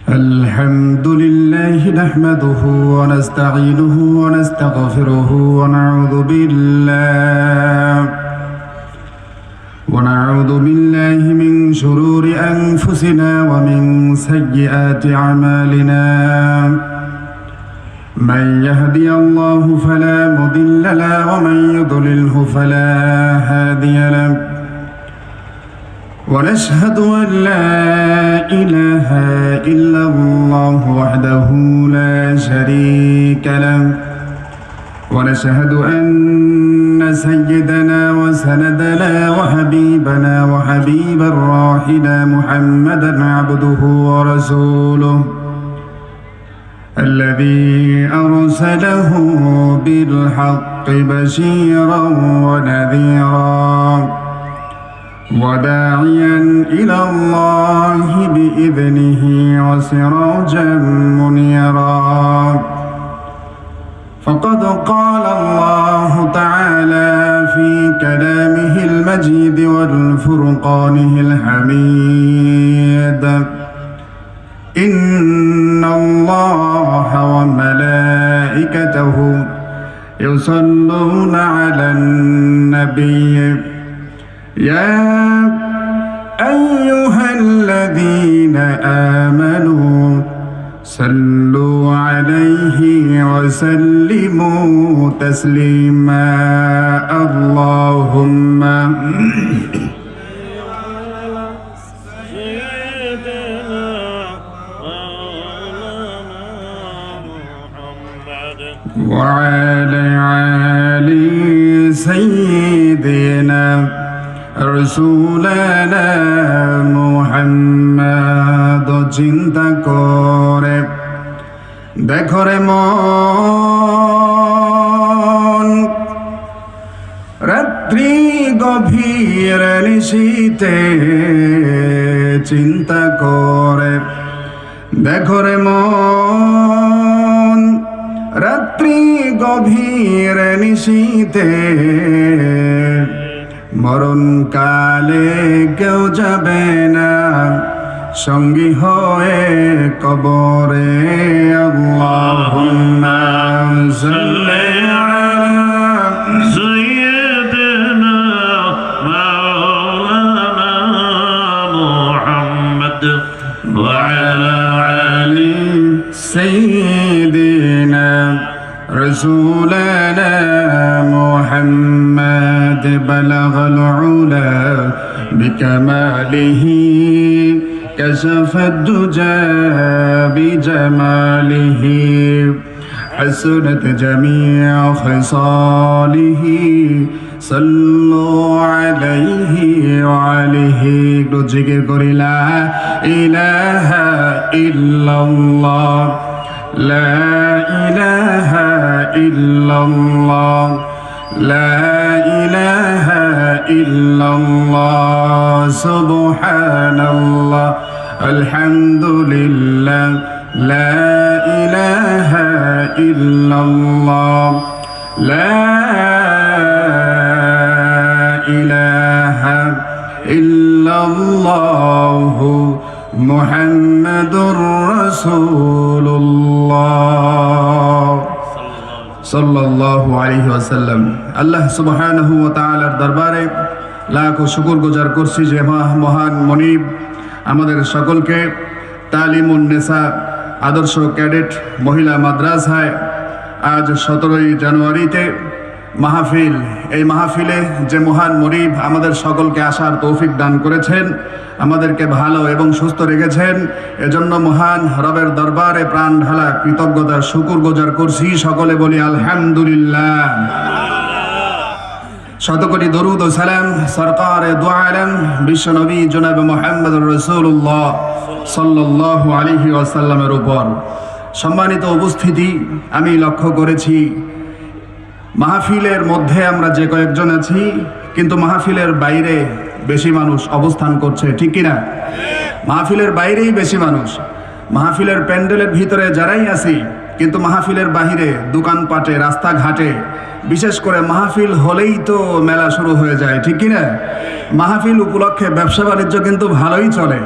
الحمد لله نحمده ونستعينه ونستغفره ونعوذ بالله من شرور أنفسنا ومن سيئات أعمالنا من يهدي الله فلا مضل له ومن يضلله فلا هادي له ونشهد أن لا إله إلا الله وحده لا شريك له ونشهد أن سيدنا وسندنا وحبيبنا وحبيب الراحنا محمدا عبده ورسوله الذي أرسله بالحق بشيرا ونذيرا وداعيا إلى الله بإذنه وسراجا منيرا فقد قال الله تعالى في كلامه المجيد والفرقانه الحميد إن الله وملائكته يصلون على النبي يا أيها الذين آمنوا صلوا عليه وسلموا تسليما اللهم وعلى آل سيدنا رسولنا محمد চিন্তা করে দেখো রে মন রাত্রি গভীর নিশীতে চিন্তা করে দেখো রে মন রাত্রি গভীর নিশীতে মরণ কালে কেউ যাবে না সঙ্গী হয়ে কবরে আল্লাহুম্মা সাল্লি আলা সাইয়্যিদিনা মাওলানা মুহাম্মদ ওয়া আলা আলি সাইয়্যিদিনা রাসূলানা মুহাম্মদ বালাগাল উলা বিকামালিহি كشف الدجى بجماله حسنت جميع خصاله صلوا عليه وعليه ذكر لا إله إلا الله لا إله إلا الله لا إله إلا الله سبحان الله الحمد لله لا إله إلا الله لا إله إلا الله محمد رسول الله সাল্লাল্লাহু আলাইহি ওয়াসাল্লাম। আল্লাহ সুবহানাহু ওয়া তাআলার দরবারে লাখো শুকর গুজার করছি যে মহান মনিব আমাদের সকলকে তালিমুন নেসা আদর্শ ক্যাডেট মহিলা মাদ্রাসায় আজ 17ই জানুয়ারিতে মাহফিল, এই মাহফিলে যে মহান মনিব আমাদের সকলকে আসার তৌফিক দান করেছেন, আমাদেরকে ভালো এবং সুস্থ রেখেছেন, এজন্য মহান রবের দরবারে প্রাণ ঢালা কৃতজ্ঞতার শুকর গুজার করছি। সকলে বলি আলহামদুলিল্লাহ। শতকোটি দরুদ ও সালাম সরকারে দু আলম বিশ্ব নবী জনাব মুহাম্মদুর রাসূলুল্লাহ সাল্লাল্লাহু আলাইহি ওয়াসাল্লামের উপর। সম্মানিত উপস্থিতি, আমি লক্ষ্য করেছি মাহফিলের মধ্যে আমরা যে কয়েকজন আছি, কিন্তু মাহফিলের বাইরে বেশি মানুষ অবস্থান করছে, ঠিক কিনা? মাহফিলের বাইরেই বেশি মানুষ। মাহফিলের প্যান্ডেলের ভিতরে যারাই আছি কিন্তু মাহফিলের বাহিরে দোকানপাটে রাস্তাঘাটে বিশেষ করে মাহফিল হলেই তো মেলা শুরু হয়ে যায়, ঠিক কিনা? মাহফিল উপলক্ষে ব্যবসা বাণিজ্য কিন্তু ভালোই চলে।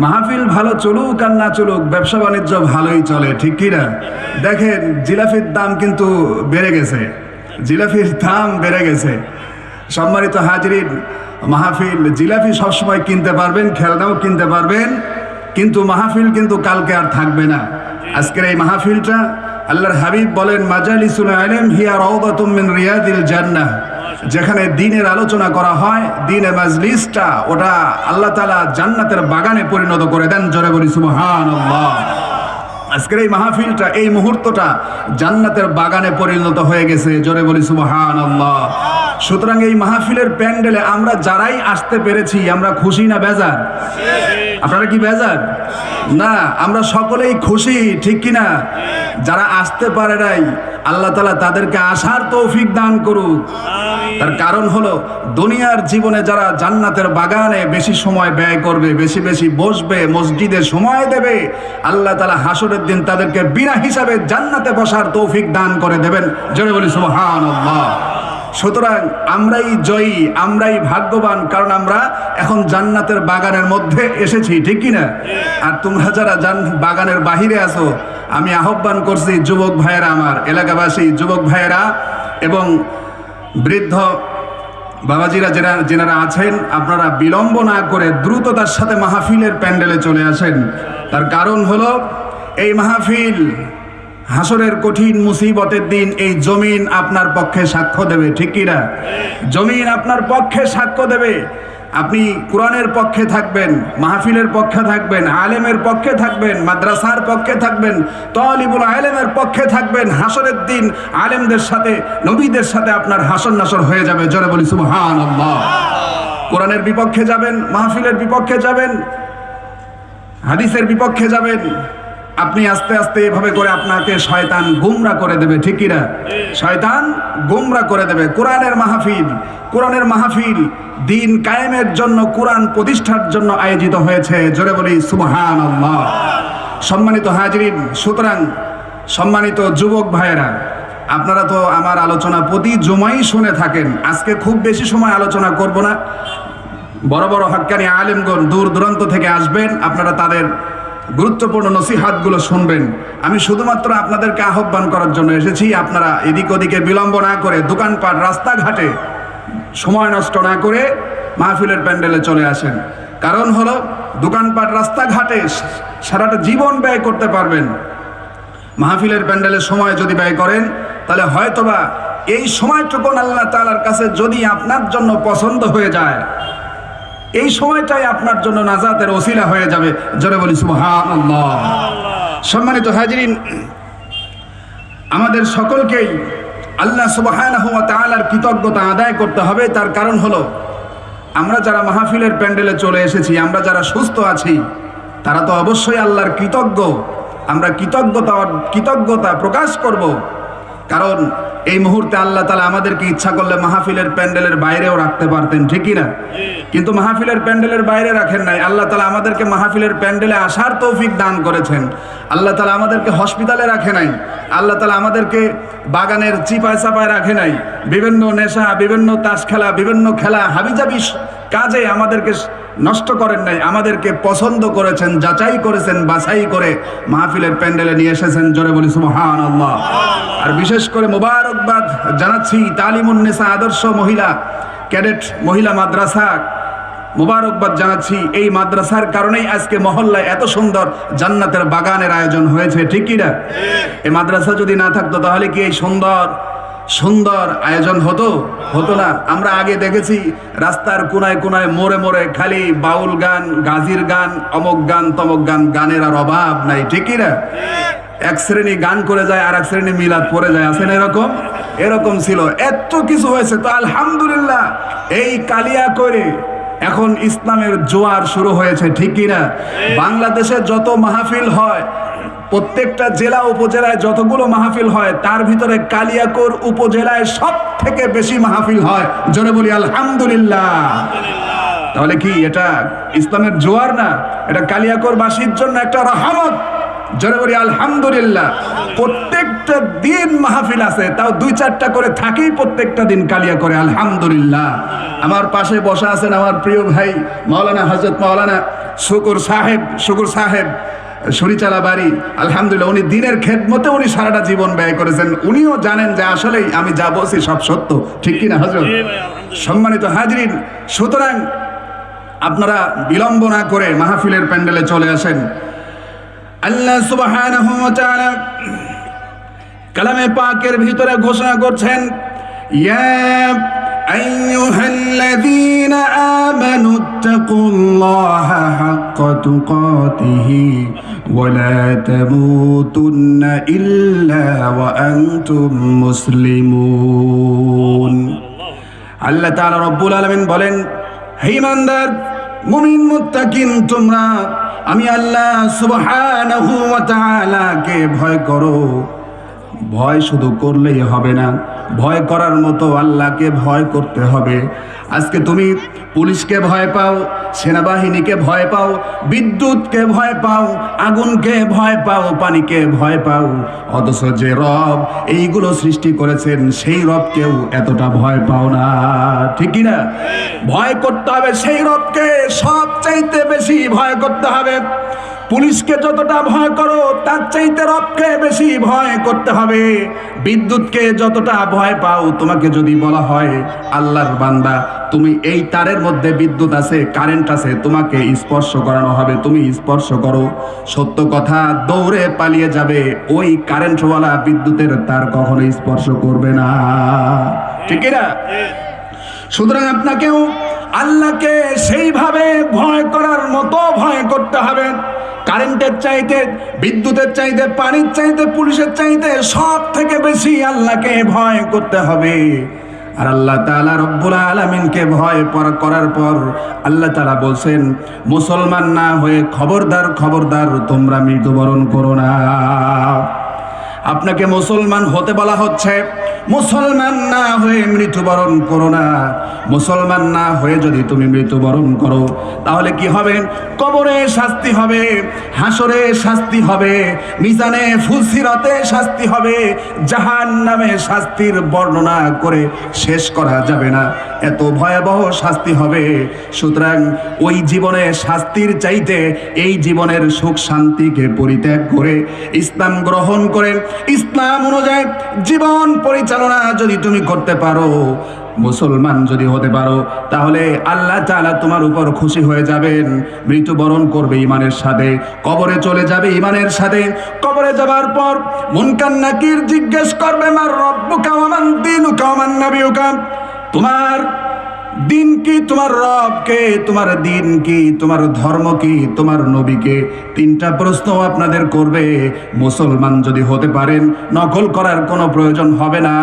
মাহফিল ভালো চলুক আর না চলুক, ব্যবসা বাণিজ্য ভালোই চলে, ঠিক কিনা? দেখেন জিলাপির দাম কিন্তু বেড়ে গেছে, জিলাপির দাম বেড়ে গেছে। সম্মানিত হাজিরিন, মাহফিল জিলাপি সবসময় কিনতে পারবেন, খেলনাও কিনতে পারবেন, কিন্তু মাহফিল কিন্তু কালকে আর থাকবে না। আজকের এই মাহফিলটা আল্লাহর হাবিব বলেন মাজালিসুল ইলম হিয়া রাউদাতুম মিন রিয়াদিল জান্নাহ, যেখানে দ্বীনের আলোচনা করা হয়, দ্বীনের মাজলিসটা ওটা আল্লাহ তাআলা জান্নাতের বাগানে পরিণত করে দেন। জোরে বলি সুবহানাল্লাহ। আজকের এই মাহফিলটা, এই মুহূর্তটা জান্নাতের বাগানে পরিণত হয়ে গেছে। জোরে বলি সুবহানাল্লাহ। সুতরাং এই মাহফিলের প্যান্ডেলে আমরা যারাই আসতে পেরেছি আমরা খুশি না বেজার? আপনারা কি বেজার? না, আমরা সকলেই খুশি, ঠিক কিনা? যারা আসতে পারে নাই আল্লাহ তাআলা তাদেরকে আসার তৌফিক দান করুক। তার কারণ হলো দুনিয়ার জীবনে যারা জান্নাতের বাগানে বেশি সময় ব্যয় করবে, বেশি বেশি বসবে, মসজিদে সময় দেবে, আল্লাহ তাআলা হাসরের দিন তাদেরকে বিনা হিসাবে জান্নাতে বসার তৌফিক দান করে দেবেন। জোরে বলি সুবহানাল্লাহ। সুতরাং আমরাই জয়ী, আমরাই ভাগ্যবান, কারণ আমরা এখন জান্নাতের বাগানের মধ্যে এসেছি, ঠিক কিনা? আর তোমরা যারা বাগানের বাহিরে আছো, আমি আহ্বান করছি যুবক ভাইয়েরা, আমার এলাকাবাসী যুবক ভাইয়েরা এবং বৃদ্ধ বাবাজিরা যেনারা আছেন, আপনারা বিলম্ব না করে দ্রুততার সাথে মাহফিলের প্যান্ডেলে চলে আসেন। তার কারণ হলো এই মাহফিল হাসরের কঠিন মুসিবতের দিন এই জমিন আপনার পক্ষে সাক্ষ্য দেবে, ঠিক কিনা? জমিন আপনার পক্ষে সাক্ষ্য দেবে। আপনি কোরআনের পক্ষে থাকবেন, মাহফিলের পক্ষে থাকবেন, আলেমের পক্ষে থাকবেন, মাদ্রাসার পক্ষে থাকবেন, তালিবুল ইলমের পক্ষে থাকবেন। হাসরের দিন আলেমদের সাথে, নবীদের সাথে আপনার হাসর নাসর হয়ে যাবে। জোরে বলি সুবহানাল্লাহ। কোরআনের বিপক্ষে যাবেন, মাহফিলের বিপক্ষে যাবেন, হাদিসের বিপক্ষে যাবেন, আপনি আস্তে আস্তে এভাবে করে আপনাকে শয়তান গুমরা করে দেবে, ঠিক কিনা? শয়তান গুমরা করে দেবে। কোরআনের মাহফিল দিন কায়েমের জন্য, কোরআন প্রতিষ্ঠার জন্য আয়োজিত হয়েছে। জোরে বলি সুবহানাল্লাহ। সম্মানিত হাজিরিন, সুতরাং সম্মানিত যুবক ভাইয়েরা, আপনারা তো আমার আলোচনা প্রতি জুমাই শুনে থাকেন। আজকে খুব বেশি সময় আলোচনা করব না। বড় বড় হক্কানি আলেমগণ দূর দূরান্ত থেকে আসবেন, আপনারা তাদের গুরুত্বপূর্ণ নসিহাতগুলো শুনবেন। আমি শুধুমাত্র আপনাদেরকে আহ্বান করার জন্য এসেছি, আপনারা এদিক ওদিকে বিলম্ব না করে, দোকানপাট রাস্তাঘাটে সময় নষ্ট না করে মাহফিলের প্যান্ডেলে চলে আসেন। কারণ হলো দোকানপাট রাস্তাঘাটে সারাটা জীবন ব্যয় করতে পারবেন, মাহফিলের প্যান্ডেলে সময় যদি ব্যয় করেন তাহলে হয়তোবা এই সময়টুকুন আল্লাহ তাআলার কাছে যদি আপনার জন্য পছন্দ হয়ে যায়, এই সময়টাই আপনার জন্য নাজাতের ওসিলা হয়ে যাবে। জোরে বলি সুবহানাল্লাহ। সম্মানিত হাজিরিন, আমাদের সকলকেই আল্লাহ সুবহানাহু ওয়া তাআলার কৃতজ্ঞতা আদায় করতে হবে। তার কারণ হলো আমরা যারা মাহফিলের প্যান্ডেলে চলে এসেছি, আমরা যারা সুস্থ আছি, তারা তো অবশ্যই আল্লাহর কৃতজ্ঞ। আমরা কৃতজ্ঞতা প্রকাশ করব, কারণ এই মুহূর্তে আল্লাহ তাআলা আমাদেরকে ইচ্ছা করলে মাহফিলের প্যান্ডেলের বাইরেও রাখতে পারতেন, ঠিক কিনা? কিন্তু মাহফিলের প্যান্ডেলের বাইরে রাখেন নাই। আল্লাহ তাআলা আমাদেরকে মাহফিলের প্যান্ডেলে আসার তৌফিক দান করেছেন। আল্লাহ তাআলা আমাদেরকে হসপিটালে রাখে নাই। আল্লাহ তাআলা আমাদেরকে বাগানের চিপায় চাপায় রাখে নাই। বিভিন্ন নেশা, বিভিন্ন তাস খেলা, বিভিন্ন খেলা হাবিজাবি কাজে আমাদেরকে নষ্ট করেন নাই। আমাদেরকে পছন্দ করেছেন, যাচাই করেছেন, বাছাই করে মাহফিলের প্যান্ডেলে নিয়ে এসেছেন। জোরে বলি সুবহানাল্লাহ। আর বিশেষ করে মোবারকবাদ জানাচ্ছি তালিমুন নেসা আদর্শ মহিলা ক্যাডেট মহিলা মাদ্রাসা, মোবারকবাদ জানাচ্ছি। এই মাদ্রাসার কারণেই আজকে মহল্লায় এত সুন্দর জান্নাতের বাগানের আয়োজন হয়েছে, ঠিক কিনা? এই মাদ্রাসা যদি না থাকতো তাহলে কি এই সুন্দর আয়োজন হতো না? আমরা আগে দেখেছি রাস্তার কোনায় কোনায় মোড়ে মোড়ে খালি বাউল গান, গাজির গান, অমক গান, তমক গান, গানের আর অভাব নাই, ঠিক কিনা? এক শ্রেণী গান করে যায় আর এক শ্রেণী মিলাদ পড়ে যায়, আছেন এরকম ছিল। এত কিছু হয়েছে তো আলহামদুলিল্লাহ। এই কালিয়া করে এখন ইসলামের জোয়ার শুরু হয়েছে, ঠিক কিনা? বাংলাদেশে যত মাহফিল হয়, প্রত্যেকটা জেলা উপজেলায় যতগুলো মাহফিল হয়, তার ভিতরে কালিয়াকৈর উপজেলায় সব থেকে বেশি মাহফিল হয়। জোরে বলি আলহামদুলিল্লাহ। তাহলে কি এটা ইসলামের জোয়ার না? এটা কালিয়াকৈর বাসীর জন্য একটা রহমত। জোরে বলি আলহামদুলিল্লাহ। প্রত্যেকটা দিন মাহফিল আছে, তাও 2-4টা করে থাকেই প্রত্যেকটা দিন কালিয়া করে, আলহামদুলিল্লাহ। আমার পাশে বসা আছেন আমার প্রিয় ভাই মাওলানা হযরত মাওলানা শুকুর সাহেব শরীচালা বাড়ি, আলহামদুলিল্লাহ। উনি দিনের খেদমতে উনি সারাটা জীবন ব্যয় করেছেন। উনিও জানেন যে আসলেই আমি যা বলছি সব সত্য, ঠিক কিনা হযরত? সম্মানিত হাজরিন, সুতরাং আপনারা বিলম্ব না করে মাহফিলের প্যান্ডেলে চলে আসেন। আল্লাহ সুবহানাহু ওয়া তাআলা কালামে পাকের ভিতরে ঘোষণা করছেন, ইয়া আইয়ুহাল্লাযীনা আমানুত্তাকুল্লাহা হাক্কা তুকাতিহি ওয়া লা তামুতুন্না ইল্লা ওয়া আনতুম মুসলিমুন। আল্লাহ তাআলা রব্বুল আলামিন বলেন, হে ঈমানদার মুমিন মুত্তাকিন, তোমরা আমি আল্লাহ সুবহানাহু ওয়া তাআলাকে ভয় করো। ভয় শুধু করলেই হবে না, ভয় করার মতো আল্লাহকে ভয় করতে হবে। আজকে তুমি পুলিশকে ভয় পাও, সেনাবাহিনীকে ভয় পাও, বিদ্যুৎকে ভয় পাও, আগুনকে ভয় পাও, পানিকে ভয় পাও, অথচ যে রব এইগুলো সৃষ্টি করেছেন সেই রবকেও এতটা ভয় পাও না, ঠিক কি না? ভয় করতে হবে সেই রবকে, সবচাইতে বেশি ভয় করতে হবে। পুলিশকে যতটা ভয় করো তার চাইতে রবকে বেশি ভয় করতে হবে। বিদ্যুৎকে যতটা ভয় পাও, তোমাকে যদি বলা হয় আল্লাহর বান্দা তুমি এই তারের মধ্যে বিদ্যুৎ আছে, কারেন্ট আছে, তোমাকে স্পর্শ করানো হবে, তুমি স্পর্শ করো, সত্য কথা দৌড়ে পালিয়ে যাবে, ওই কারেন্টওয়ালা বিদ্যুতের তার কখনো স্পর্শ করবে না, ঠিক না? সুতরাং আপনাকেও আল্লাহকে সেইভাবে ভয় করার মতো ভয় করতে হবে। কারেন্টের চাইতে, বিদ্যুতের চাইতে, পানির চাইতে, পুলিশের চাইতে সব থেকে বেশি আল্লাহকে ভয় করতে হবে। আর আল্লাহ তাআলা রব্বুল আলামিনকে ভয় করার পর আল্লাহ তাআলা বলছেন, মুসলমান না হয়ে খবরদার খবরদার তোমরা মৃত্যুবরণ করো না। আপনাকে মুসলমান হতে বলা হচ্ছে, মুসলমান না হয়ে মৃত্যুবরণ করো না। মুসলমান না হয়ে যদি তুমি মৃত্যুবরণ করো তাহলে কি হবে? কবরে শাস্তি হবে, হাসরে শাস্তি হবে, মিজানে ফুলসিরাতে শাস্তি হবে, জাহান্নামে শাস্তির বর্ণনা করে শেষ করা যাবে না, এত ভয়াবহ শাস্তি হবে। সুতরাং ওই জীবনে শাস্তির চাইতে এই জীবনের সুখ শান্তিকে পরিত্যাগ করে ইসলাম গ্রহণ করে ইসলাম অনুযায়ী জীবন পরিচালনা যদি তুমি করতে পারো, মুসলমান যদি হতে পারো, তাহলে আল্লাহ তাআলা তোমার উপর খুশি হয়ে যাবেন। মৃত্যুবরণ করবে ইমানের সাথে, কবরে চলে যাবে ইমানের সাথে। কবরে যাবার পর মুনকার নাকির জিজ্ঞেস করবে, মার রব্বুকা ওয়া মান দীনুকা ওয়া মান নাবিয়ুকা, তোমার দিন কি, তোমার রবকে, তোমার দিন কি, তোমার ধর্ম কি, তোমার নবীকে? 3টা প্রশ্ন আপনাদের করবে। মুসলমান যদি হতে পারেন নকল করার কোনো প্রয়োজন হবে না,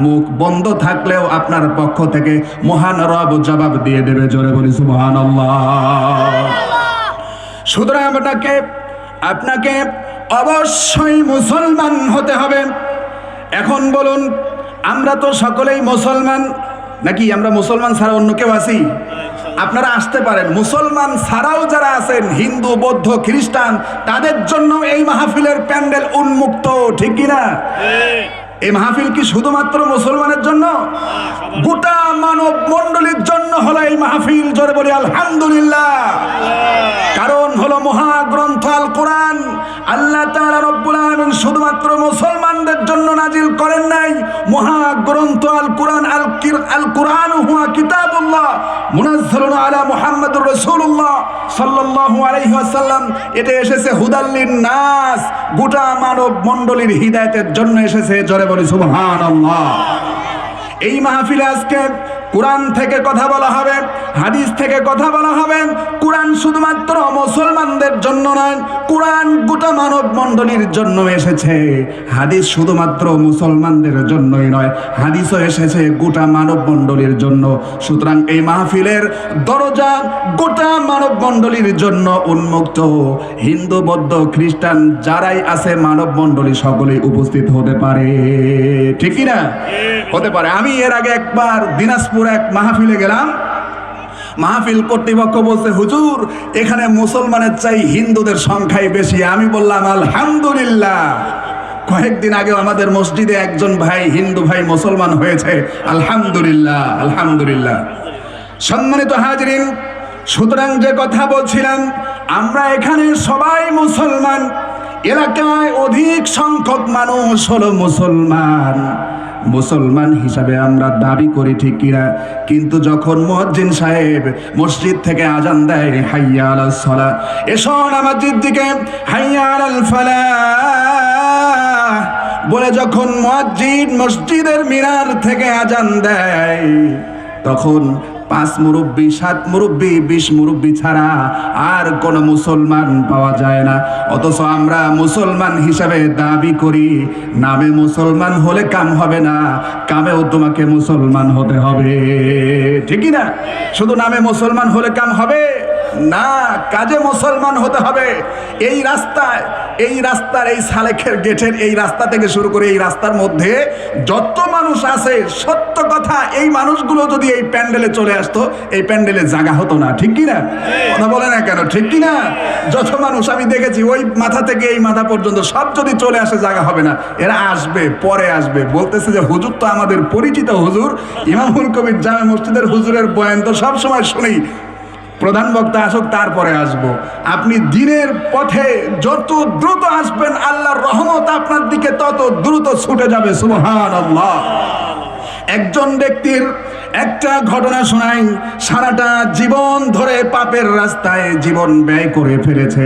মুখ বন্ধ থাকলেও আপনার পক্ষ থেকে মহান রব জবাব দিয়ে দেবে। জোরে বলি সুবহানাল্লাহ। সুতরাং আপনাকে অবশ্যই মুসলমান হতে হবে। এখন বলুন, আমরা তো সকলেই মুসলমান, নাকি আমরা মুসলমান ছাড়া অন্য কেউ আছি? আপনারা আসতে পারেন, মুসলমান ছাড়াও যারা আছেন, হিন্দু, বৌদ্ধ, খ্রিস্টান, তাদের জন্য এই মাহফিলের প্যান্ডেল উন্মুক্ত, ঠিক কিনা? এই মাহফিল কি শুধুমাত্র মুসলমানের জন্য? গোটা মানব মণ্ডলীর জন্য হলো এই মাহফিল। জোরে বলি আলহামদুলিল্লাহ। কারণ হলো মহাগ্রন্থ আল কোরআন আল্লাহ তাআলা রব্বুল আলামিন শুধুমাত্র মুসলমানদের জন্য নাজিল করেন নাই। মহাগ্রন্থ আল কোরআন, আল কোরআন হুয়া কিতাবুল্লাহ মুনাজ্জালুন আলা মুহাম্মাদুর রাসূলুল্লাহ সাল্লাল্লাহু আলাইহি ওয়াসাল্লাম। এটা এসেছে হুদাল্লিন নাস, গোটা মানব মণ্ডলীর হিদায়াতের জন্য এসেছে। জোরে বলি সুবহানাল্লাহ। এই মাহফিলে আজকে কোরআন থেকে কথা বলা হবে, হাদিস থেকে কথা বলা হবে। কোরআন শুধুমাত্র মুসলমানদের জন্য নয়, কোরআন গোটা মানব মণ্ডলীর জন্য এসেছে। হাদিস শুধুমাত্র মুসলমানদের জন্যই নয়, হাদিসও এসেছে গোটা মানব মণ্ডলীর জন্য। সুতরাং এই মাহফিলের দরজা গোটা মানব মণ্ডলীর জন্য উন্মুক্ত। হিন্দু, বৌদ্ধ, খ্রিস্টান যারাই আছে মানব মণ্ডলী সকলেই উপস্থিত হতে পারে, ঠিক কিনা? হতে পারে। আমি এর আগে একবার দিনাজপুর এক মাহফিলে গেলাম, মাহফিল কর্তৃপক্ষ বলছে, হুজুর এখানে মুসলমানের চাই হিন্দুদের সংখ্যাই বেশি। আমি বললাম আলহামদুলিল্লাহ। কয়েকদিন আগে আমাদের মসজিদে একজন ভাই, হিন্দু ভাই মুসলমান হয়েছে, আলহামদুলিল্লাহ আলহামদুলিল্লাহ। সম্মানিত হাজিরিন, সুতরাং যে কথা বলছিলাম, আমরা এখানে সবাই মুসলমান, এলাকায় অধিক সংখ্যক মানুষ হলো মুসলমান। মুসলমান হিসাবে আমরা দাবি করি, ঠিক কিনা? কিন্তু যখন মুয়াজ্জিন সাহেব মসজিদ থেকে আজান দেয়, হাইয়া আলাস সালাহ, এসো নামাজের দিকে, হাইয়া আলাল ফালাহ বলে যখন মুয়াজ্জিন মসজিদের মিনার থেকে আজান দেয়, তখন 5 মুরব্বি, 7 মুরব্বি, 20 মুরব্বি ছাড়া আর কোন মুসলমান পাওয়া যায় না। অথচ আমরা মুসলমান হিসাবে দাবি করি, নামে মুসলমান হলে কাম হবে না, কামেও তোমাকে মুসলমান হতে হবে, ঠিকই না? শুধু নামে মুসলমান হলে কাম হবে না, কাজে মুসলমান হতে হবে। এই রাস্তায়, এই রাস্তার, এই সালেকের গেটের এই রাস্তা থেকে শুরু করে এই রাস্তার মধ্যে যত মানুষ আছে, সত্য কথা, এই মানুষগুলো যদি এই প্যান্ডেলে চলে আসতো, এই প্যান্ডেলে জায়গা হতো না, ঠিক কিনা? কথা বলে না কেন, ঠিক কিনা? যত মানুষ আমি দেখেছি, ওই মাথা থেকে এই মাথা পর্যন্ত সব যদি চলে আসে, জায়গা হবে না। এরা আসবে, পরে আসবে। বলতেছে যে হুজুর তো আমাদের পরিচিত হুজুর, ইমামুল কবির জামে মসজিদের হুজুরের বয়ান তো সবসময় শুনি, প্রধান বক্তা আসুক তারপরে আসব। আপনি দিনের পথে যত দ্রুত আসবেন, আল্লাহর রহমত আপনার দিকে তত দ্রুত ছুটে যাবে। সুবহানাল্লাহ। একজন ব্যক্তির একটা ঘটনা শোনাই, সারাটা জীবন ধরে পাপের রাস্তায় জীবন ব্যয় করে ফেলেছে।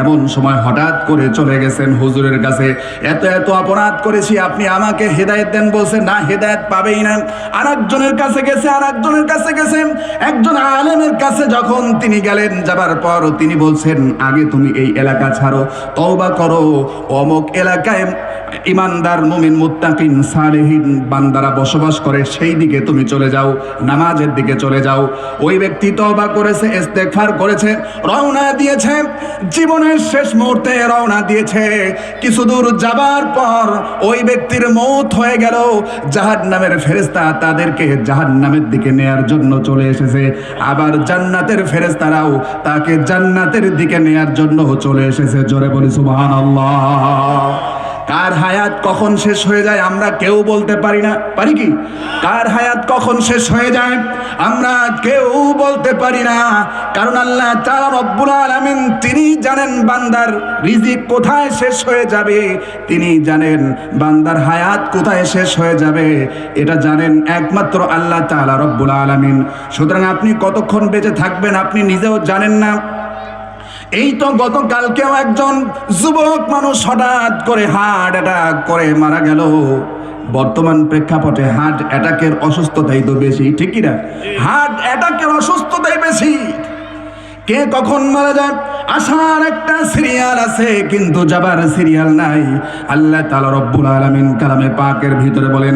এমন সময় হঠাৎ করে চলে গেছেন হুজুরের কাছে, এত এত অপরাধ করেছি, আপনি আমাকে হেদায়েত দেন। বলছে না, হেদায়েত পাবেই না। আরেকজনের কাছে গেছে, আরেকজনের কাছে গেছেন। একজন আলেমের কাছে যখন তিনি গেলেন, যাবার পর তিনি বলছেন, আগে তুমি এই এলাকা ছাড়ো, তওবা করো, অমুক এলাকায় ইমানদার মুমিন মুত্তাকিন সালেহিন বান্দারা বসবাস করে, সেই দিকে তুমি চলে যাও, নামাজের দিকে চলে যাও। ওই ব্যক্তি তওবা করেছে, ইস্তেগফার করেছে, রওনা দিয়েছে, জীবনের শেষ মুহূর্তে রওনা দিয়েছে। কিছু দূর যাবার পর ওই ব্যক্তির মওত হয়ে গেল। জাহান্নামের ফেরেশতা তাদেরকে জাহান্নামের দিকে নেয়ার জন্য চলে এসেছে। আবার জান্নাতের ফেরেশতারাও তাকে জান্নাতের দিকে নেয়ার জন্য চলে এসেছে। জোরে বলি সুবহানাল্লাহ। কার হায়াত কখন শেষ হয়ে যায় আমরা কেউ বলতে পারি না, পারি কি? কার হায়াত কখন শেষ হয়ে যায় আমরা কেউ বলতে পারি না। কারণ আল্লাহ তাআলা রব্বুল আলামিন তিনি জানেন বান্দার রিজিক কোথায় শেষ হয়ে যাবে, তিনি জানেন বান্দার হায়াত কোথায় শেষ হয়ে যাবে, এটা জানেন একমাত্র আল্লাহ তাআলা রব্বুল আলামিন। সুতরাং আপনি কতক্ষণ বেঁচে থাকবেন আপনি নিজেও জানেন না। এই তো গতকালকেও একজন যুবক মানুষ হঠাৎ করে হার্ট অ্যাটাক করে মারা গেল। বর্তমান প্রেক্ষাপটে হার্ট অ্যাটাকের অসুস্থতাই তো বেশি, ঠিক কি না? হার্ট অ্যাটাকের অসুস্থতাই বেশি। কে কখন মারা যায় আসার একটা সিরিয়াল আছে, কিন্তু যাবার সিরিয়াল নাই। আল্লাহ তাআলা রব্বুল আলামিন কালামে পাকের ভিতরে বলেন,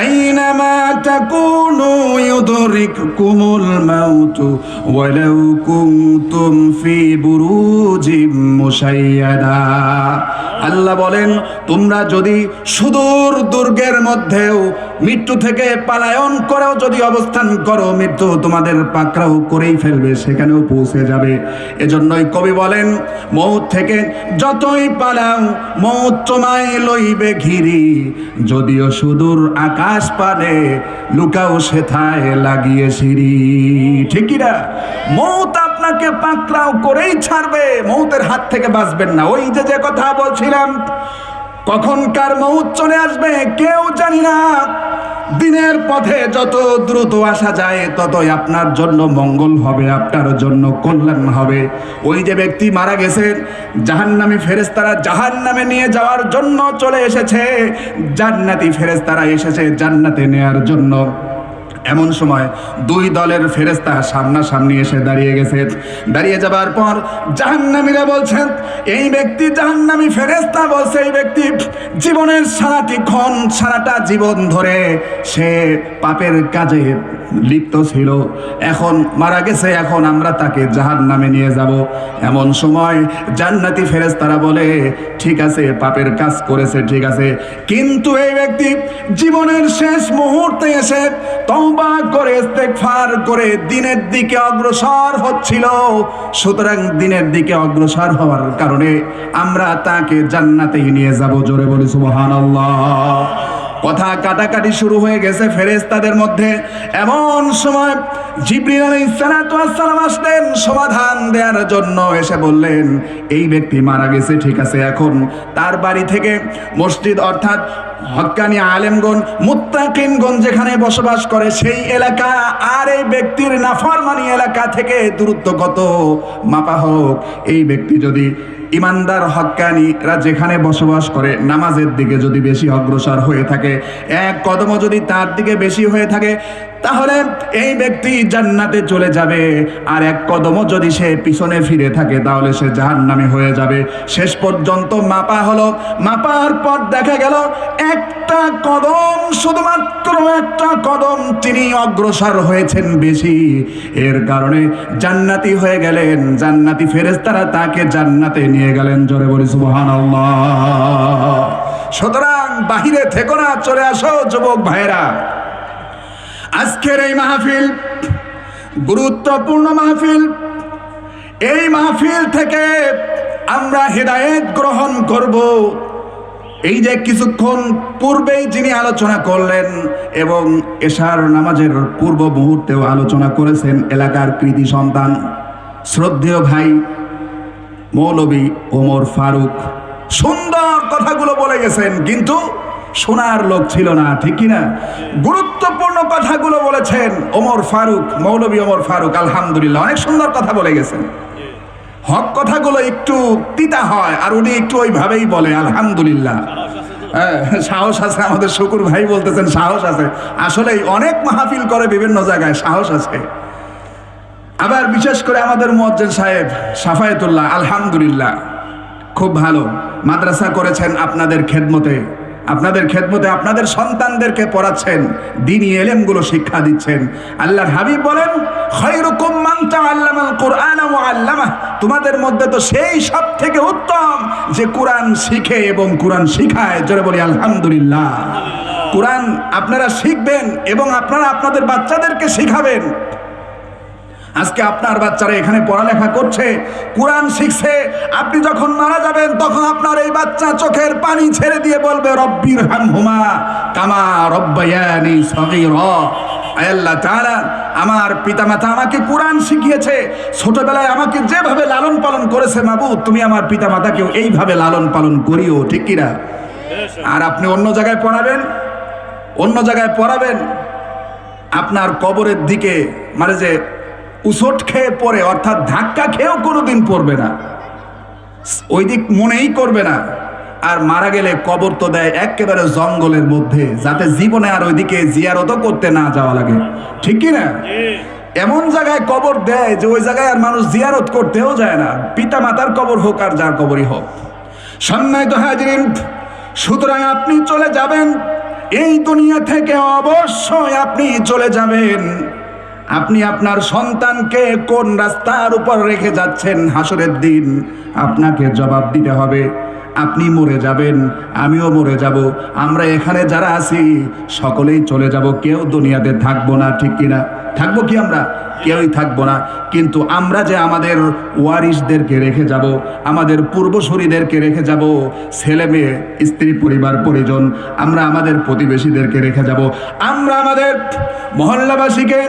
আইনামা তাকুনু ইউদরিকুমুল মাউতু ওয়ালাউ কুনতুম ফি বুরুজিম মুশাইয়াদা। আল্লাহ বলেন, তোমরা যদি সুদূর দুর্গের মধ্যেও মৃত্যু থেকে পালায়ন করেও যদি অবস্থান করো, মৃত্যু তোমাদের পাকড়াও করেই ফেলবে, সেখানেও পৌঁছে যাবে। এজন্যই কবি বলেন, মওত থেকে যতই পালাও মওত তোমায় লইবে ঘিরি, যদিও সুদূর আকাশ পানে লুকাও সেথায় লাগিয়ে সিঁড়ি। ঠিক কি না? মওত আপনাকে পাকড়াও করেই ছাড়বে, মওতের হাত থেকে বাঁচবেন না। ওই যে কথা বলছিলাম, কখন কার মওত চলে আসবে কেউ জানি না। দিনের পথে যত দ্রুত আসা যায় ততই আপনার জন্য মঙ্গল হবে, আপনার জন্য কল্যাণ হবে। ওই যে ব্যক্তি মারা গেছে, জাহান্নামী ফেরেশতারা জাহান্নামে নিয়ে যাওয়ার জন্য চলে এসেছে, জান্নাতি ফেরেশতারা এসেছে জান্নাতে নেয়ার জন্য। এমন সময় দুই দলের ফেরেশতা সামনাসামনি এসে দাঁড়িয়ে গেছে। দাঁড়িয়ে যাবার পর জাহান্নামীরা বলছেন, এই ব্যক্তি জাহান্নামী ফেরেশতা বলছে, এই ব্যক্তি জীবনের সারাটা জীবন ধরে সে পাপের কাজে লিপ্ত ছিল, এখন মারা গেছে, এখন আমরা তাকে জাহান্নামে নিয়ে যাব। এমন সময় জান্নাতি ফেরেশতারা বলে, ঠিক আছে, পাপের কাজ করেছে, ঠিক আছে, কিন্তু এই ব্যক্তি জীবনের শেষ মুহূর্তে এসে তওবা করে ইস্তেগফার করে দিনের দিকে অগ্রসর হচ্ছিল। সুতরাং দিনের দিকে অগ্রসর হওয়ার কারণে আমরা তাকে জান্নাতেই নিয়ে যাব। জোরে বলি সুবহানাল্লাহ। কথা কাটাকাটি শুরু হয়ে গেছে ফেরেশতাদের মধ্যে। এমন সময় জিবরিল আলাইহিস সালাতু ওয়াস সালাম আসলেন সমাধান দেওয়ার জন্য। এসে বললেন, এই ব্যক্তি মারা গেছে, ঠিক আছে, এখন তার বাড়ি থেকে মসজিদ অর্থাৎ হক্কানি আলেমগণ মুত্তাকিনগণ যেখানে বসবাস করে সেই এলাকা আর এই ব্যক্তির নাফরমানি এলাকা থেকে দূরত্ব কত মাপা হোক। এই ব্যক্তি যদি ইমানদার হক্কানিরা যেখানে বসবাস করে নামাজের দিকে যদি বেশি অগ্রসর হয়ে থাকে, এক কদমও যদি তার দিকে বেশি হয়ে থাকে, তাহলে এই ব্যক্তি জান্নাতে চলে যাবে। আর এক কদমও যদি সে পিছনে ফিরে থাকে তাহলে সে জাহান্নামে হয়ে যাবে। শেষ পর্যন্ত মাপা হলো, মাপার পর দেখা গেল একটা কদম, শুধুমাত্র একটা কদম তিনি অগ্রসর হয়েছেন বেশি, এর কারণে জান্নাতি হয়ে গেলেন। জান্নাতি ফেরেশতারা তাকে জান্নাতে নিয়ে গেলেন। জোরে বলি সুবহানাল্লাহ। সুতরাং বাহিরে থেকো না, চলে আসো যুবক ভাইরা। আজকের এই মাহফিল গুরুত্বপূর্ণ মাহফিল। এই মাহফিল থেকে আমরা হেদায়েত গ্রহণ করব। এই যে কিছুক্ষণ পূর্বেই যিনি আলোচনা করলেন এবং এশার নামাজের পূর্ব মুহূর্তেও আলোচনা করেছেন এলাকার কৃতি সন্তান শ্রদ্ধেয় ভাই মৌলভী ওমর ফারুক, সুন্দর কথাগুলো বলে গেছেন, কিন্তু শোনার লোক ছিল না, ঠিক কিনা? গুরুত্বপূর্ণ কথাগুলো বলেছেন ওমর ফারুক, মৌলভী ওমর ফারুক। আলহামদুলিল্লাহ, অনেক সুন্দর কথা বলে গেছেন। হক কথাগুলো একটু তিতা হয় আর উনি একটু ওইভাবেই বলে। আলহামদুলিল্লাহ, সাহস আছে। আমাদের শুকুর ভাই বলতেছেন সাহস আছে। আসলেই অনেক মাহফিল করে বিভিন্ন জায়গায়, সাহস আছে। আবার বিশেষ করে আমাদের মুয়াজ্জিন সাহেব সাফায়েতুল্লাহ, আলহামদুলিল্লাহ, খুব ভালো মাদ্রাসা করেছেন আপনাদের খেদমতে, আপনাদের সন্তানদেরকে পড়াচ্ছেন, দ্বীনি ইলমগুলো শিক্ষা দিচ্ছেন। আল্লাহর হাবিব বলেন, খায়রুকুম মান তাআল্লামাল কুরআনা ওয়া আল্লামাহ, তোমাদের মধ্যে তো সেই সবথেকে উত্তম যে কোরআন শিখে এবং কোরআন শিখায়। জোরে বলি আলহামদুলিল্লাহ। কোরআন আপনারা শিখবেন এবং আপনারা আপনাদের বাচ্চাদেরকে শিখাবেন। আজকে আপনার বাচ্চারা এখানে পড়ালেখা করছে, কোরআন শিখছে। আপনি যখন মারা যাবেন তখন আপনার এই বাচ্চা চোখের পানি ছেড়ে দিয়ে বলবে, রব্বির হামহুমা কামা রব্বায়ানি সগীরা। আল্লাহ তাআলা, আমার পিতামাতা আমাকে কোরআন শিখিয়েছে, ছোটবেলায় আমাকে যেভাবে লালন পালন করেছে, মাবুদ তুমি আমার পিতামাতাকেও এইভাবে লালন পালন করিও, ঠিক কিনা? আর আপনি অন্য জায়গায় পড়াবেন, আপনার কবরের দিকে মানে যে উসট খেয়ে পড়ে, অর্থাৎ ধাক্কা খেয়েও কোনোদিন পড়বে না, ওই দিক মনেই করবে না। আর মারা গেলে কবর তো দেয় একেবারে জঙ্গলের মধ্যে, যাতে জীবনে আর ওইদিকে জিয়ারতও করতে না যাওয়া লাগে, ঠিক কি না? এমন জায়গায় কবর দেয় যে ওই জায়গায় আর মানুষ জিয়ারত করতেও যায় না, পিতা মাতার কবর হোক আর যার কবরই হোক। সম্মানিত হাজিরিন, সুতরাং আপনি চলে যাবেন এই দুনিয়া থেকে, অবশ্যই আপনি চলে যাবেন। আপনি আপনার সন্তানকে কোন রাস্তার উপর রেখে যাচ্ছেন, হাসরের দিন আপনাকে জবাব দিতে হবে। আপনি মরে যাবেন, আমিও মরে যাব, আমরা এখানে যারা আছি সকলেই চলে যাব, কেউ দুনিয়াতে থাকবো না, ঠিক কিনা? থাকবো কি? আমরা কেউই থাকবো না। কিন্তু আমরা যে আমাদের ওয়ারিসদেরকে রেখে যাব, আমাদের পূর্বসূরীদেরকে রেখে যাব, ছেলে মেয়ে, স্ত্রী, পরিবার, পরিজন, আমরা আমাদের প্রতিবেশীদেরকে রেখে যাব, আমরা আমাদের মহল্লাবাসীকে,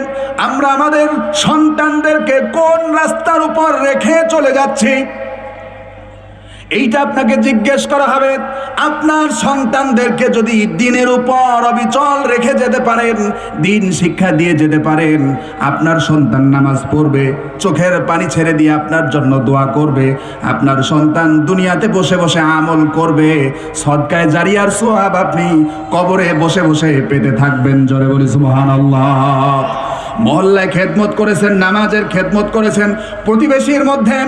আমরা আমাদের সন্তানদেরকে কোন রাস্তার উপর রেখে চলে যাচ্ছি, এইটা আপনাকে জিজ্ঞেস করা হবে। আপনার সন্তানদেরকে যদি দ্বীনের উপর অবিচল রেখে যেতে পারেন, দ্বীন শিক্ষা দিয়ে যেতে পারেন, আপনার সন্তান নামাজ পড়বে, চোখের পানি ছেড়ে দিয়ে আপনার জন্য দোয়া করবে, আপনার সন্তান দুনিয়াতে বসে বসে আমল করবে, সদকায়ে জারিয়ার সওয়াব আপনি কবরে বসে বসে পেতে থাকবেন। জোরে বলি সুবহানাল্লাহ। মহল্লায় খেদমত করেছেন, নামাজের খেদমত করেছেন, প্রতিবেশীর মধ্যে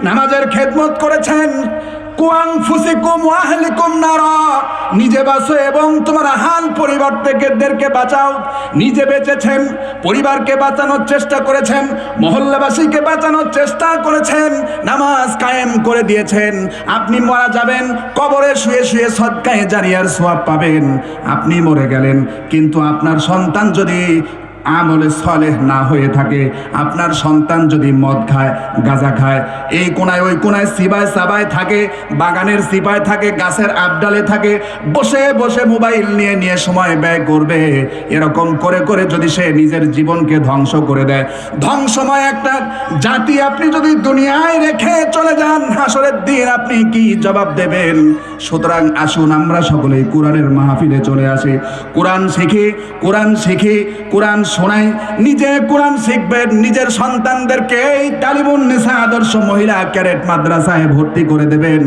নামাজের খেদমত করেছেন, কুআনফুসিকুম ওয়া আহলিকুম নারা, নিজে বাঁচো এবং তোমার আহাল পরিবার থেকেদেরকে বাঁচাও। নিজে বেঁচেছেন, পরিবারকে বাঁচানোর চেষ্টা করেছেন, মহল্লাবাসীকে বাঁচানোর চেষ্টা করেছেন, নামাজ কায়েম করে দিয়েছেন। আপনি মারা যাবেন, কবরে শুয়ে শুয়ে সদকায়ে জারিয়ার সওয়াব পাবেন। আপনি মরে গেলেন, কিন্তু আপনার সন্তান যদি আমলে সলেহ না হয়ে থাকে, আপনার সন্তান যদি মদ খায়, গাঁজা খায়, এই কোনায় ওই কোনায় সিবায় সাবায় থাকে, বাগানের সিপায় থাকে, গাছের আবডালে থাকে, বসে বসে মোবাইল নিয়ে নিয়ে সময় ব্যয় করবে, এরকম করে করে যদি সে নিজের জীবনকে ধ্বংস করে দেয়, ধ্বংসময় একটা জাতি আপনি যদি দুনিয়ায় রেখে চলে যান, হাসরের দিন আপনি কি জবাব দেবেন? সুতরাং আসুন আমরা সকলেই কোরআনের মাহফিলে চলে আসি, কোরআন শিখি, কোরআন শিখি, কোরআন শোনাই, নিজে কোরআন শিখবেন, নিজের সন্তানদেরকে এই তালিবুন নিসা আদর্শ মহিলা ক্যাডেট মাদ্রাসায় ভর্তি করে দেবেন।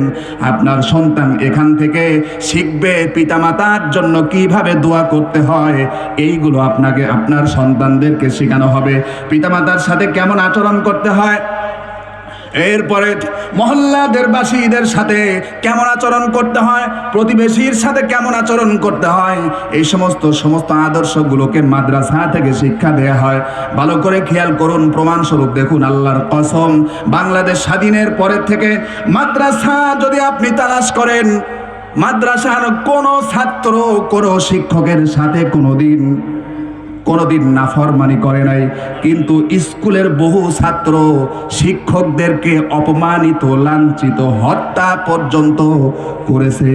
আপনার সন্তান এখান থেকে শিখবে পিতামাতার জন্য কিভাবে দোয়া করতে হয়, এইগুলো আপনাকে আপনার সন্তানদেরকে শেখানো হবে। পিতামাতার সাথে কেমন আচরণ করতে হয়, এরপরে মহল্লাদের বাসীদের সাথে কেমন আচরণ করতে হয়, প্রতিবেশীর সাথে কেমন আচরণ করতে হয়, এই সমস্ত আদর্শগুলোকে মাদ্রাসা থেকে শিক্ষা দেয়া হয়। ভালো করে খেয়াল করুন, প্রমাণস্বরূপ দেখুন, আল্লাহর কসম, বাংলাদেশ স্বাধীনের পরের থেকে মাদ্রাসা যদি আপনি তালাশ করেন, মাদ্রাসার কোনো ছাত্র কোনো শিক্ষকের সাথে কোনোদিন নাফরমানি করে নাই, কিন্তু স্কুলের বহু ছাত্র শিক্ষকদেরকে অপমানিত, লাঞ্ছিত, হত্যা পর্যন্ত করেছে।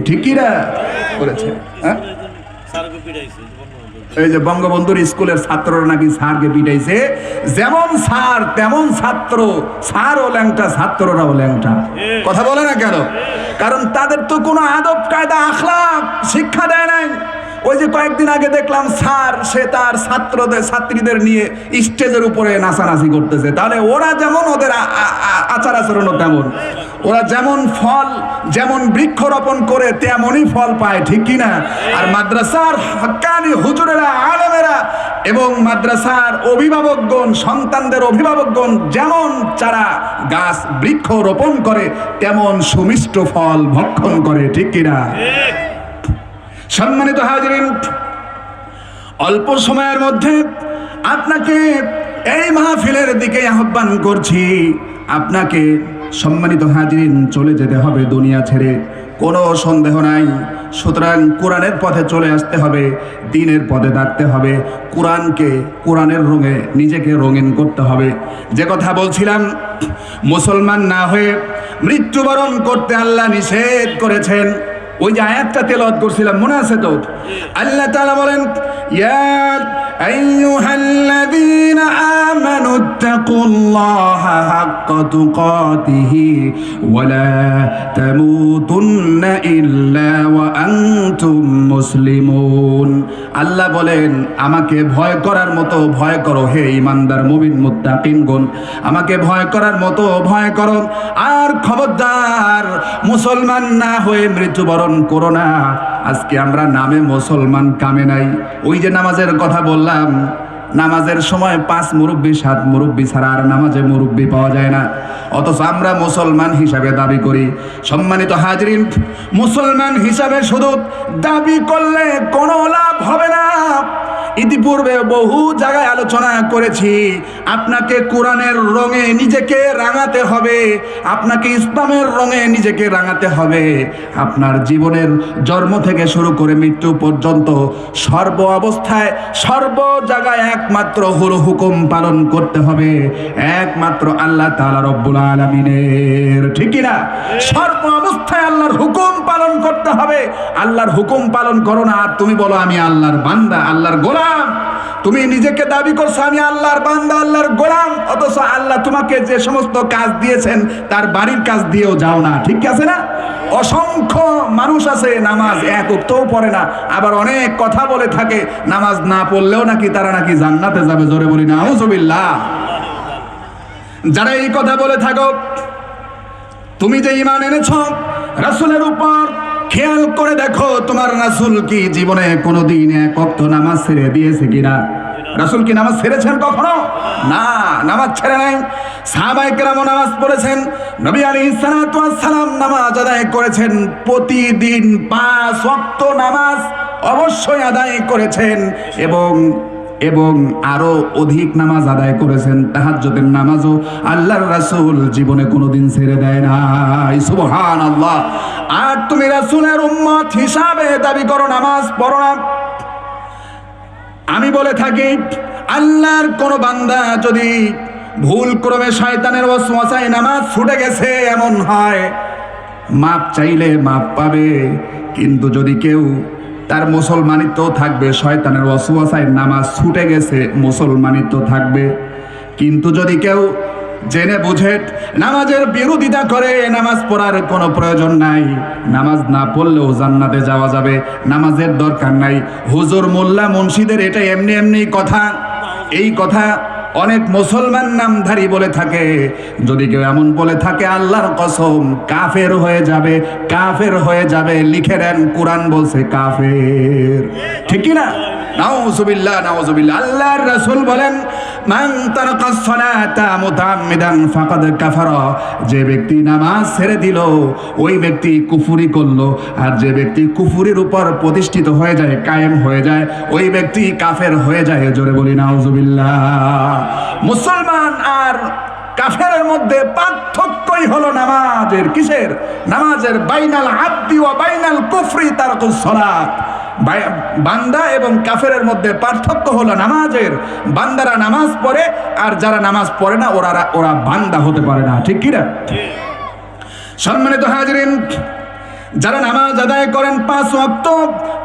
ঠিক কি না করেছে? হ্যাঁ, এই যে বঙ্গবন্ধুর স্কুলের ছাত্ররা নাকি স্যারকে পিটাইছে, যেমন স্যার তেমন ছাত্র, স্যারও ল্যাংটা, ছাত্ররাও ল্যাংটা। কথা বলে না কেন? কারণ তাদের তো কোনো আদব কায়দা আখলাক শিক্ষা দেয় নাই। ওই যে কয়েকদিন আগে দেখলাম স্যার, সে তার ছাত্রীদের নিয়ে স্টেজের উপরে নাচানাচি করতেছে। তাহলে ওরা যেমন, ওদের আচার আচরণও তেমন, ওরা যেমন ফল, যেমন বৃক্ষরোপণ করে তেমনই ফল পায়। ঠিক কিনা? আর মাদ্রাসার হাক্কানি হুজুরেরা, আলেমেরা এবং মাদ্রাসার অভিভাবকগণ, সন্তানদের অভিভাবকগণ যেমন চারা গাছ বৃক্ষ রোপণ করে, তেমন সুমিষ্ট ফল ভক্ষণ করে। ঠিক কিনা? সম্মানিত হাজিরিন, অল্প সময়ের মধ্যে আপনাকে এই মাহফিলের দিকে আহ্বান করছি। আপনাকে সম্মানিত হাজিরিন চলে যেতে হবে দুনিয়া ছেড়ে, কোনো সন্দেহ নাই। সুতরাং কোরআনের পথে চলে আসতে হবে, দ্বীনের পথে থাকতে হবে, কোরআনের রঙে নিজেকে রঙিন করতে হবে। যে কথা বলছিলাম, মুসলমান না হয়ে মৃত্যুবরণ করতে আল্লাহ নিষেধ করেছেন। ওই যে আয়াতটা তেলাওয়াত করছিলাম, মনে আছে তো? আল্লাহ তাআলা বলেন, ইয়া আইয়ুহাল্লাযীনা আমানুত্তাকুল্লাহা হাক্কা তুকাতিহি ওয়া লা তামুতুন্না ইল্লা ওয়া আনতুম মুসলিমুন। আল্লাহ বলেন, আমাকে ভয় করার মতো ভয় করো হে ঈমানদার মুমিন মুত্তাকিনগণ, আমাকে ভয় করার মতো ভয় করো, আর খবরদার মুসলমান না হয়ে মৃত্যুবরণ করো না। আজকে আমরা নামে মুসলমান, কামে নাই। ওই যে নামাজের কথা বললাম, নামাজের সময় 5 মুরব্বি 7 মুরব্বি ছাড়া আর নামাজে মুরব্বি পাওয়া যায় না, অথচ আমরা মুসলমান হিসাবে দাবি করি। সম্মানিত হাজরিন, মুসলমান হিসাবে শুধু দাবি করলে কোনো লাভ হবে না। ইতিপূর্বে বহু জায়গায় আলোচনা করেছি, আপনাকে কোরআনের রঙে নিজেকে রাঙাতে হবে, আপনাকে ইসলামের রঙে নিজেকে রাঙাতে হবে। আপনার জীবনের জন্ম থেকে শুরু করে মৃত্যু পর্যন্ত সর্ব অবস্থায়, সর্ব জায়গায় একমাত্র হুকুম পালন করতে হবে, একমাত্র আল্লাহ তাআলা রব্বুল আলামিনের। ঠিক কি না? সর্ব অবস্থায় আল্লাহর হুকুম পালন করতে হবে। আল্লাহর হুকুম পালন করো না আর তুমি বলো আমি আল্লাহর বান্দা, আল্লাহর গোলাম। তুমি নিজেকে দাবি করছো আমি আল্লাহর বান্দা, আল্লাহর গোলাম, অথচ আল্লাহ তোমাকে যে সমস্ত কাজ দিয়েছেন তার বাড়ির কাজ দিয়েও যাও না। ঠিক আছে না? অসংখ্য মানুষ আছে নামাজ এক ওয়াক্তও পড়ে না, আবার অনেক কথা বলে থাকে নামাজ না পড়লেও নাকি তারা নাকি জান্নাতে যাবে। জোরে বলি না আউযুবিল্লাহ। যারা এই কথা বলে থাকো, তুমি যে ঈমান এনেছো রাসূলের উপর, খেয়াল করে দেখো তোমার রাসূল কি জীবনে কোনোদিন এক ওয়াক্ত নামাজ ছেড়ে দিয়েছে কিনা? রাসূল কি নামাজ ছেড়েছেন কখনো? না, নামাজ ছেড়ে নাই। সাহাবায়ে কেরাম নামাজ পড়েছেন, নবী আলাইহিস সালাতু ওয়াস সালাম নামাজ আদায় করেছেন, প্রতিদিন 5 ওয়াক্ত নামাজ অবশ্যই আদায় করেছেন এবং আরো অধিক নামাজ আদায় করেছেন। তাহাজ্জুদের নামাজও আল্লাহর রাসূল জীবনে কোনোদিন ছেড়ে দেয় নাই। সুবহানাল্লাহ। আর তুমি রাসূলের উম্মত হিসাবে দাবি করো নামাজ পড়ো না। আমি বলে থাকি, আল্লাহর কোন বান্দা যদি ভুল ক্রমে শয়তানের ওয়াসওয়াসায় নামাজ ছুটে গেছে এমন হয়, মাপ চাইলে মাপ পাবে। কিন্তু যদি কেউ তার মুসলমানিত্ব থাকবে, শয়তানের ওয়াসওয়াসায় নামাজ ছুটে গেছে মুসলমানিত্ব থাকবে। কিন্তু যদি কেউ জেনে বুঝে নামাজের বিরোধিতা করে, নামাজ পড়ার কোনো প্রয়োজন নাই, নামাজ না পড়লেও জান্নাতে যাওয়া যাবে, নামাজের দরকার নাই, হুজুর মোল্লা মুন্সিদের এটা এমনি এমনি কথা, এই কথা অনেক মুসলমান নামধারী বলে থাকে। যদি কেউ এমন বলে থাকে, আল্লাহর কসম কাফের হয়ে যাবে, কাফের হয়ে যাবে। লিখে দেন, কোরআন বলছে কাফের, ঠিক কি না? নাউযুবিল্লাহ, নাউযুবিল্লাহ। আল্লাহর রাসূল বলেন, মান তারাকাস সালাতা মুতাআম্মিদান ফাকাদ কাফারা। যে ব্যক্তি নামাজ ছেড়ে দিল ওই ব্যক্তি কুফরি করলো, আর যে ব্যক্তি কুফরির উপর প্রতিষ্ঠিত হয়ে যায়, কায়েম হয়ে যায়, ওই ব্যক্তি কাফের হয়ে যায়। জোরে বলি নাউযুবিল্লাহ। মুসলমান আর কাফেরের মধ্যে পার্থক্যই হলো নামাজের। কিসের? নামাজের। বাইনাল আবদি ওয়া বাইনাল কুফরি তারকুস সালাত। বান্দা এবং কাফেরের মধ্যে পার্থক্য হলো নামাজের। বান্দারা নামাজ পড়ে, আর যারা নামাজ পড়ে না ওরা বান্দা হতে পারে না, ঠিক কি না? সম্মানিত হাজিরিন, যারা নামাজ আদায় করেন 5 ওয়াক্ত,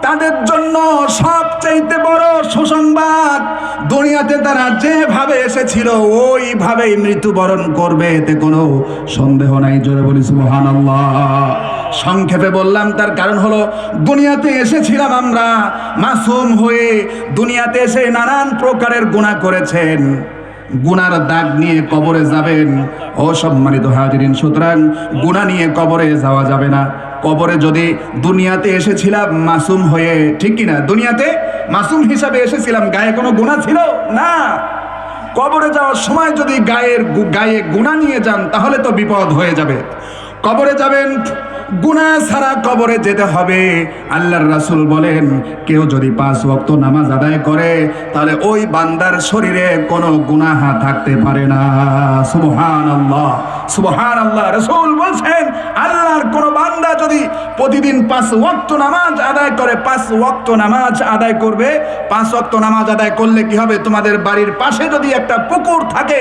তাদের জন্য সবচাইতে বড় সুসংবাদ, দুনিয়াতে তারা যেভাবে এসেছিল ওইভাবেই মৃত্যুবরণ করবে, এতে কোনো সন্দেহ নাই। জোরে বলি সুবহানাল্লাহ। সংক্ষেপে বললাম, তার কারণ হলো দুনিয়াতে এসেছিলাম আমরা মাসুম হয়ে, দুনিয়াতে এসে নানান প্রকারের গুনাহ করেছেন, গুনার দাগ নিয়ে কবরে যাবেন। ও সম্মানিত হাজিরিন, সুতরাং গুনাহ নিয়ে কবরে যাওয়া যাবে না। কবরে যদি দুনিয়াতে এসেছিলাম মাসুম হয়ে, ঠিক কি না? দুনিয়াতে মাসুম হিসাবে এসেছিলাম, গায়ে কোনো গুনাহ ছিল না। কবরে যাওয়ার সময় যদি গায়ে গুনাহ নিয়ে যান, তাহলে তো বিপদ হয়ে যাবে। কবরে যাবেন, গুনাহ ছাড়া কবরে যেতে হবে। আল্লাহর রাসূল বলেন, কেউ যদি 5 ওয়াক্ত নামাজ আদায় করে, তাহলে ওই বান্দার শরীরে কোনো গুনাহ থাকতে পারে না। সুবহানাল্লাহ, সুবহানাল্লাহ। রাসূল বলছেন, আল্লাহর কোন বান্দা যদি প্রতিদিন 5 ওয়াক্ত নামাজ আদায় করে, 5 ওয়াক্ত নামাজ আদায় করবে, 5 ওয়াক্ত নামাজ আদায় করলে কি হবে? তোমাদের বাড়ির পাশে যদি একটা পুকুর থাকে,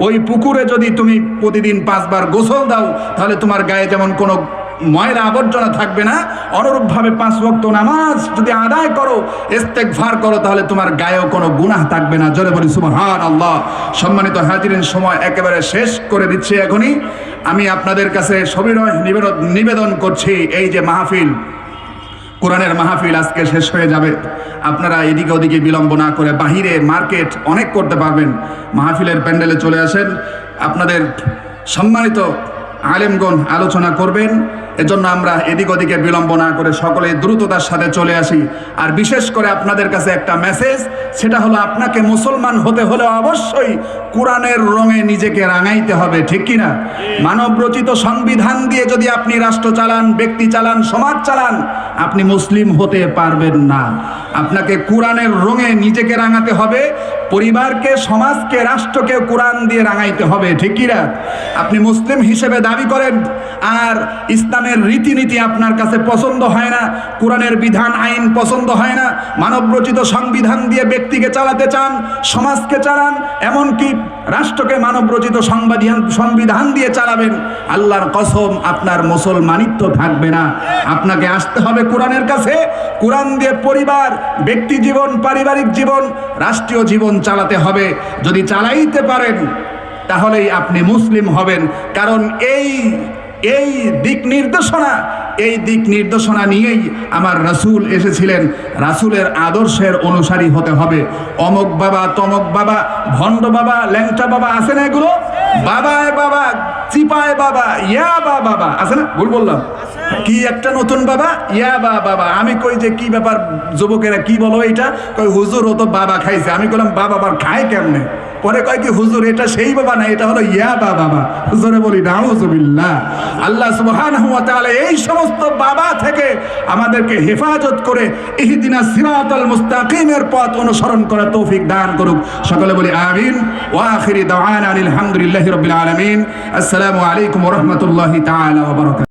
ওই পুকুরে যদি তুমি প্রতিদিন 5 বার গোসল দাও, তাহলে তোমার গায়ে যেমন কোনো ময়লা আবর্জনা থাকবে না, অনুরূপভাবে 5 ওয়াক্ত নামাজ যদি আদায় করো, ইস্তেগফার করো, তাহলে তোমার গায়েও কোনো গুনাহ থাকবে না। জোরে বলি সুবহানাল্লাহ। সম্মানিত হাজিরিন, সময় একেবারে শেষ করে দিচ্ছি এখনই। আমি আপনাদের কাছে সবিনয় নিবেদন করছি, এই যে মাহফিল, কোরআনের মাহফিল আজকে শেষ হয়ে যাবে। আপনারা এদিকে ওদিকে বিলম্ব না করে বাহিরে মার্কেট অনেক করতে পারবেন, মাহফিলের প্যান্ডেলে চলে আসেন। আপনাদের সম্মানিত আলেমগণ আলোচনা করবেন, এজন্য আমরা এদিক ওদিকে বিলম্ব না করে সকলে দ্রুততার সাথে চলে আসি। আর বিশেষ করে আপনাদের কাছে একটা মেসেজ, সেটা হলো আপনাকে মুসলমান হতে হলে অবশ্যই কোরআনের রঙে নিজেকে রাঙাইতে হবে, ঠিক কিনা? মানব রচিত সংবিধান দিয়ে যদি আপনি রাষ্ট্র চালান, ব্যক্তি চালান, সমাজ চালান, আপনি মুসলিম হতে পারবেন না। আপনাকে কোরআনের রঙে নিজেকে রাঙাতে হবে, পরিবারকে, সমাজকে, রাষ্ট্রকে কোরআন দিয়ে রাঙাইতে হবে, ঠিক কিনা? আপনি মুসলিম হিসেবে দাবি করেন, আর ইসলামের রীতিনীতি আপনার কাছে পছন্দ হয় না, কোরআনের বিধান আইন পছন্দ হয় না, মানব রচিত সংবিধান দিয়ে ব্যক্তিকে চালাতে চান, সমাজকে চালান, এমনকি রাষ্ট্রকে মানব রচিত সংবিধান দিয়ে চালাবেন, আল্লাহর কসম আপনার মুসলমানিত্ব থাকবে না। আপনাকে আসতে হবে কোরআনের কাছে, কোরআন দিয়ে পরিবার, ব্যক্তি জীবন, পারিবারিক জীবন, রাষ্ট্রীয় জীবন চালাতে হবে। যদি চালাইতে পারেন তাহলেই আপনি মুসলিম হবেন। কারণ এই দিক নির্দেশনা নিয়েই আমার রাসূল এসেছিলেন। রাসূলের আদর্শের অনুসারী হতে হবে। অমক বাবা, তমক বাবা, ভণ্ড বাবা, ল্যাংটা বাবা আছে না, এগুলো বাবায় বাবা, চিপায় বাবা, ইয়া বাবা আছে না? ভুল বললাম? কি একটা নতুন বাবা, ইয়া বাবা। আমি কই যে কি ব্যাপার যুবকেরা, কি বলো এটা? কই হুজুর ও তো বাবা খাইছে। আমি বললাম বাবা আবার খায় কেমনে? পরে কয় কি হুজুর এটা সেই বাবা না, এটা হলো ইয়া বাবা। হুজুরে বলি নাউজুবিল্লাহ। আল্লাহ সুবহানাহু ওয়া তাআলা এই সমস্ত বাবা থেকে আমাদেরকে হেফাজত করে ইহদিনাস সিরাতাল মুস্তাকিমের পথ অনুসরণ করার তৌফিক দান করুক। সকলে বলি আমিন। ওয়া আখিরি দাওয়ানা আলহামদুলিল্লাহি রাব্বিল আলামিন। আসসালামু আলাইকুম ওয়া রাহমাতুল্লাহি তাআলা ওয়া বারাকাতুহু।